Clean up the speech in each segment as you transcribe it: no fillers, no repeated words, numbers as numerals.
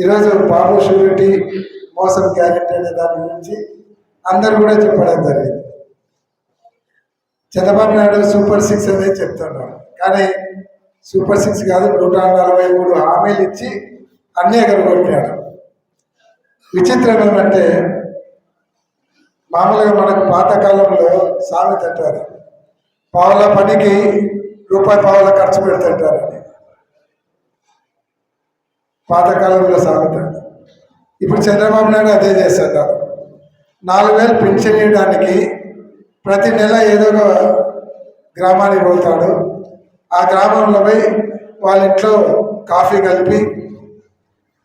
ఈరోజు బాబు షూరిటీ మోసం గ్యారెంటీ అనే దాని గురించి అందరు కూడా చెప్పడం జరిగింది. చంద్రబాబు నాయుడు సూపర్ 6 అనేది చెప్తున్నాడు, కానీ సూపర్ 6 కాదు, 143 హామీలు ఇచ్చి అన్నీ ఎగరగొట్టాడు. విచిత్రం ఏమంటే మామూలుగా మనకు పాతకాలంలో సామెత అంటారు, పావుల పనికి రూపాయి పావుల ఖర్చు పెడుతుంటారని. పాతకాలంలో సామెత. ఇప్పుడు చంద్రబాబు నాయుడు అదే చేస్తున్నారు. 4,000 పెన్షన్ ఇవ్వడానికి ప్రతి నెల ఏదో ఒక గ్రామానికి పోతాడు. ఆ గ్రామంలో పోయి వాళ్ళ ఇంట్లో కాఫీ కలిపి,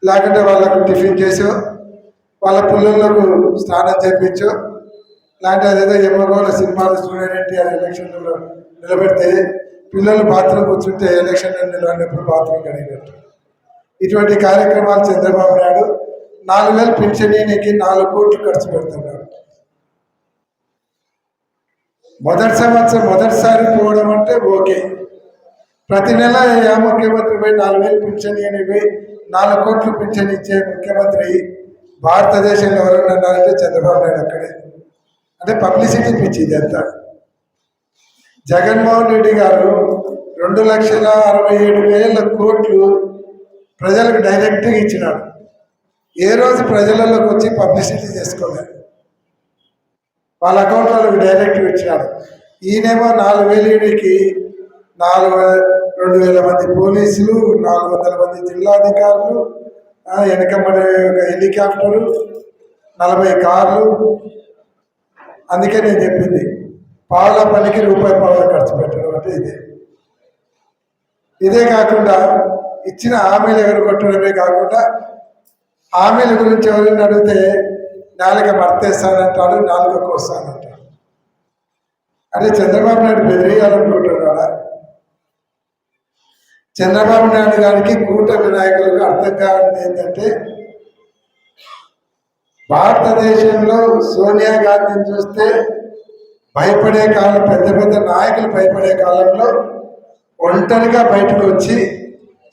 లేకుంటే వాళ్ళకు టిఫిన్ చేసో, వాళ్ళ పిల్లలకు స్నానం చేయించో, లాంటి అదేదో ఎమ్మగోళ్ళ సినిమాలు స్టూడెంట్ ఎన్టీఆర్ ఎలక్షన్లలో నిలబెడితే పిల్లలు బాత్రూమ్ కూర్చుంటే ఎలక్షన్లో నిలబడినప్పుడు బాత్రూమ్ కడిగినట్టు. ఇటువంటి కార్యక్రమాలు చంద్రబాబు నాయుడు 4,000 పెన్షన్కి 4 కోట్లు ఖర్చు పెడుతున్నాడు. మొదటిసారి పోవడం అంటే ఓకే. ప్రతి నెల ముఖ్యమంత్రి పోయి 4,000 పెన్షన్ పోయి 4 కోట్లు పెన్షన్ ఇచ్చే ముఖ్యమంత్రి భారతదేశంలో ఎవరన్నారంటే చంద్రబాబు నాయుడు అక్కడే. అంటే పబ్లిసిటీ పిచ్చి ఇదంతా. జగన్మోహన్ రెడ్డి గారు 2,67,000 కోట్లు ప్రజలకు డైరెక్ట్గా ఇచ్చినాడు. ఏ రోజు ప్రజలలోకి వచ్చి పబ్లిసిటీ చేసుకోలేదు. వాళ్ళ అకౌంట్లకు డైరెక్ట్గా ఇచ్చినాడు. ఈయనేమో 4,000కి 2,000 మంది పోలీసులు, 400 మంది జిల్లాధికారులు, వెనకబడే ఒక హెలికాప్టరు, 40 కార్లు. అందుకే నేను చెప్పింది, పావుల పనికి రూపాయి పావుల ఖర్చు పెట్టడం అంటే ఇదే కాకుండా ఇచ్చిన హామీలు ఎగరగొట్టడమే కాకుండా హామీల గురించి ఎవరైనా అడిగితే నాలుక మర్తేస్తానంటాడు, నాలుగకు వస్తానంటాడు. అంటే చంద్రబాబు నాయుడు బెదిరేయాలనుకుంటున్నాడా? చంద్రబాబు నాయుడు గారికి కూటమి నాయకులకు అర్థం కావాలని ఏంటంటే, భారతదేశంలో సోనియా గాంధీని చూస్తే భయపడే కాలం, పెద్ద పెద్ద నాయకులు భయపడే కాలంలో ఒంటరిగా బయటకు వచ్చి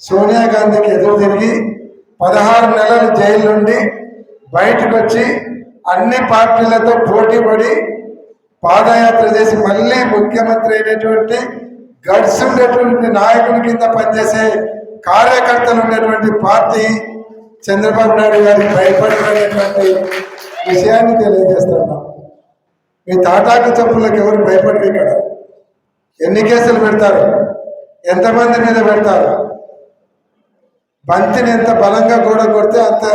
సోనియా గాంధీకి ఎదురు తిరిగి 16 నెలలు జైలు నుండి బయటకు వచ్చి అన్ని పార్టీలతో పోటీ పడి పాదయాత్ర చేసి మళ్ళీ ముఖ్యమంత్రి అయినటువంటి గడ్స్ ఉండేటువంటి నాయకుల కింద పనిచేసే కార్యకర్తలు ఉండేటువంటి పార్టీ చంద్రబాబు నాయుడు గారికి భయపడినటువంటి విషయాన్ని తెలియజేస్తున్నాం. మీ తాటాకు చెప్పులకు ఎవరు భయపడరు. ఇక్కడ ఎన్ని కేసులు పెడతారు, ఎంతమంది మీద పెడతారు, బంతిని ఎంత బలంగా కూడా కొడితే అంత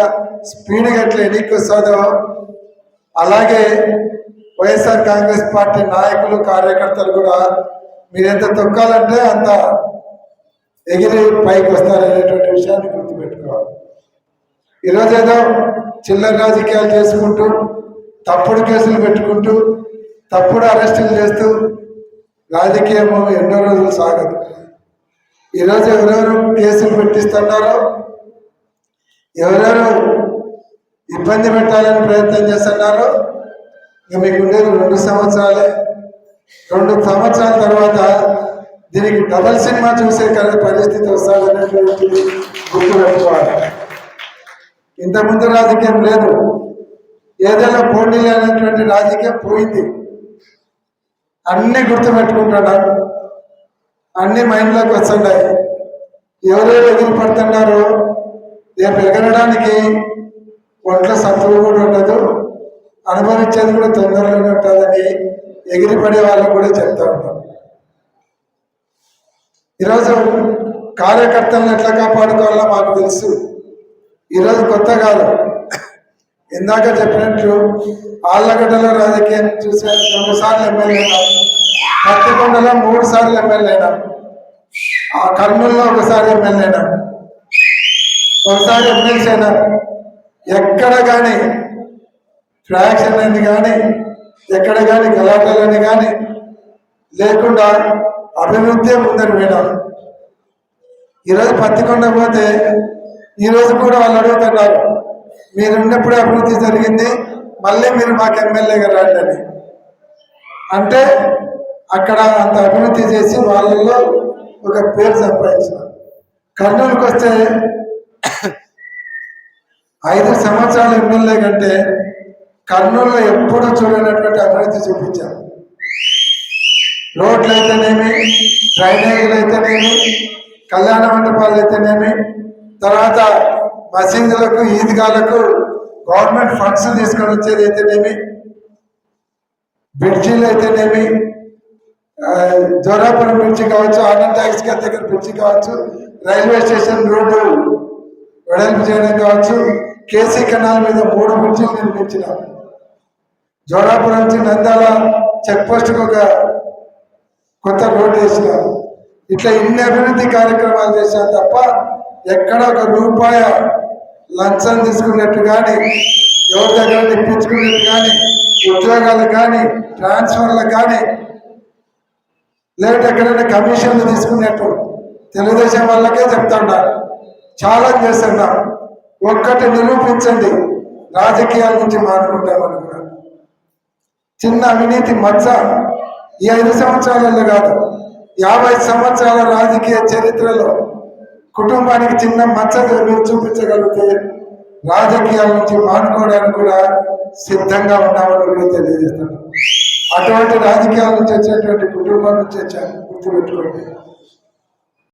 స్పీడ్గా ఎట్లా ఎన్నిక వస్తుందో అలాగే వైఎస్ఆర్ కాంగ్రెస్ పార్టీ నాయకులు కార్యకర్తలు కూడా మీరెంత తొక్కాలంటే అంత ఎగిరి పైకి వస్తారనేటువంటి విషయాన్ని గుర్తుపెట్టుకోవాలి. ఈరోజు ఏదో చిల్లర రాజకీయాలు చేసుకుంటూ, తప్పుడు కేసులు పెట్టుకుంటూ, తప్పుడు అరెస్టులు చేస్తూ రాజకీయం ఎన్నో రోజులు సాగదు. ఈరోజు ఎవరెవరు కేసులు పెట్టిస్తున్నారో, ఎవరెవరు ఇబ్బంది పెట్టాలని ప్రయత్నం చేస్తున్నారో, ఇక మీకు ఉండేది 2 సంవత్సరాలే. 2 సంవత్సరాల తర్వాత దీనికి డబల్ సినిమా చూసే పరిస్థితి వస్తుందనేటువంటిది గుర్తుపెట్టుకోవాలి. ఇంతకుముందు రాజకీయం లేదు, ఏదైనా పోటీ లేనటువంటి రాజకీయం పోయింది. అన్నీ గుర్తుపెట్టుకుంటున్నారు, అన్ని మైండ్లోకి వస్తున్నాయి. ఎవరెవరు ఎగిరి పడుతున్నారో రేపు ఎగరడానికి ఒంట్లో సత్తువు కూడా ఉండదు, అనుభవించేది కూడా తొందరలోనే ఉంటుందని ఎగిరిపడే వాళ్ళకు కూడా చెప్తా ఉంటాం. ఈరోజు కార్యకర్తలను ఎట్లా కాపాడుకోవాలో మాకు తెలుసు. ఈరోజు కొత్త కాదు, ఇందాక చెప్పినట్లు ఆళ్ళగడ్డలో రాజకీయం చూసే 2 సార్లు ఎమ్మెల్యే అయినా, పత్తికొండలో 3 సార్లు ఎమ్మెల్యే అయినా, ఆ కర్నూలులో 1 సారి ఎమ్మెల్యే అయినా, 1 సారి ఎమ్మెల్సీ అయినా. ఎక్కడ కానీ ఫ్రాక్షన్ అని కానీ, ఎక్కడ కానీ గలాటలని కానీ లేకుండా అభివృద్ధి ముందరు పోయినాం. ఈరోజు పత్తికొండ పోతే ఈరోజు కూడా వాళ్ళు అడుగుతున్నారు, మీరున్నప్పుడే అభివృద్ధి జరిగింది, మళ్ళీ మీరు మాకు ఎమ్మెల్యేగా రండి అని. అంటే అక్కడ అంత అభివృద్ధి చేసి వాళ్ళల్లో ఒక పేరు సంపాదించిన. కర్నూలుకి వస్తే 5 సంవత్సరాల ఎమ్మెల్యే కంటే కర్నూలులో ఎప్పుడు చూడనటువంటి అభివృద్ధి చూపించారు. రోడ్లు అయితేనేమి, డ్రైనేజీలు అయితేనేమి, కళ్యాణ మండపాలు అయితేనేమి, తర్వాత మసీదులకు ఈద్గాలకు గవర్నమెంట్ ఫండ్స్ తీసుకొని వచ్చేది అయితేనేమి, బ్రిడ్జీలు అయితేనేమి, జోరాపురం బ్రిడ్జి కావచ్చు, ఆనంద్ ట్యాక్స్ గారి దగ్గర బ్రిడ్జి కావచ్చు, రైల్వే స్టేషన్ రోడ్డు వెడల్పు చేయడం కావచ్చు, కేసీ కెనాల్ మీద 3 బ్రిడ్జిలు నిర్మించిన, జోరాపురం నుంచి నంద్యాల చెక్ పోస్ట్కి ఒక కొత్త రోడ్డు వేసిన, ఇట్లా ఇన్ని అభివృద్ధి కార్యక్రమాలు చేశాను తప్ప ఎక్కడ ఒక రూపాయి లంచం తీసుకున్నట్టు కానీ, ఎవరి దగ్గర ఇప్పించుకున్నట్టు కానీ, ఉద్యోగాలు కానీ, ట్రాన్స్ఫర్లు కానీ, లేకపోతే ఎక్కడైనా కమిషన్లు తీసుకున్నట్టు తెలుగుదేశం వాళ్ళకే చెప్తున్నారు. ఛాలెంజ్ చేస్తున్నాం, ఒక్కటి నిరూపించండి, రాజకీయాల నుంచి మానుకుంటామని కూడా. చిన్న అవినీతి మచ్చ ఈ 5 సంవత్సరాలలో కాదు, 50 సంవత్సరాల రాజకీయ చరిత్రలో కుటుంబానికి చిన్న మచ్చ మీరు చూపించగలిగితే రాజకీయాల నుంచి మానుకోవడానికి కూడా సిద్ధంగా ఉన్నామని కూడా తెలియజేస్తున్నాం. అటువంటి రాజకీయాల నుంచి వచ్చేటువంటి కుటుంబం నుంచి వచ్చాను, గుర్తుపెట్టుకోండి.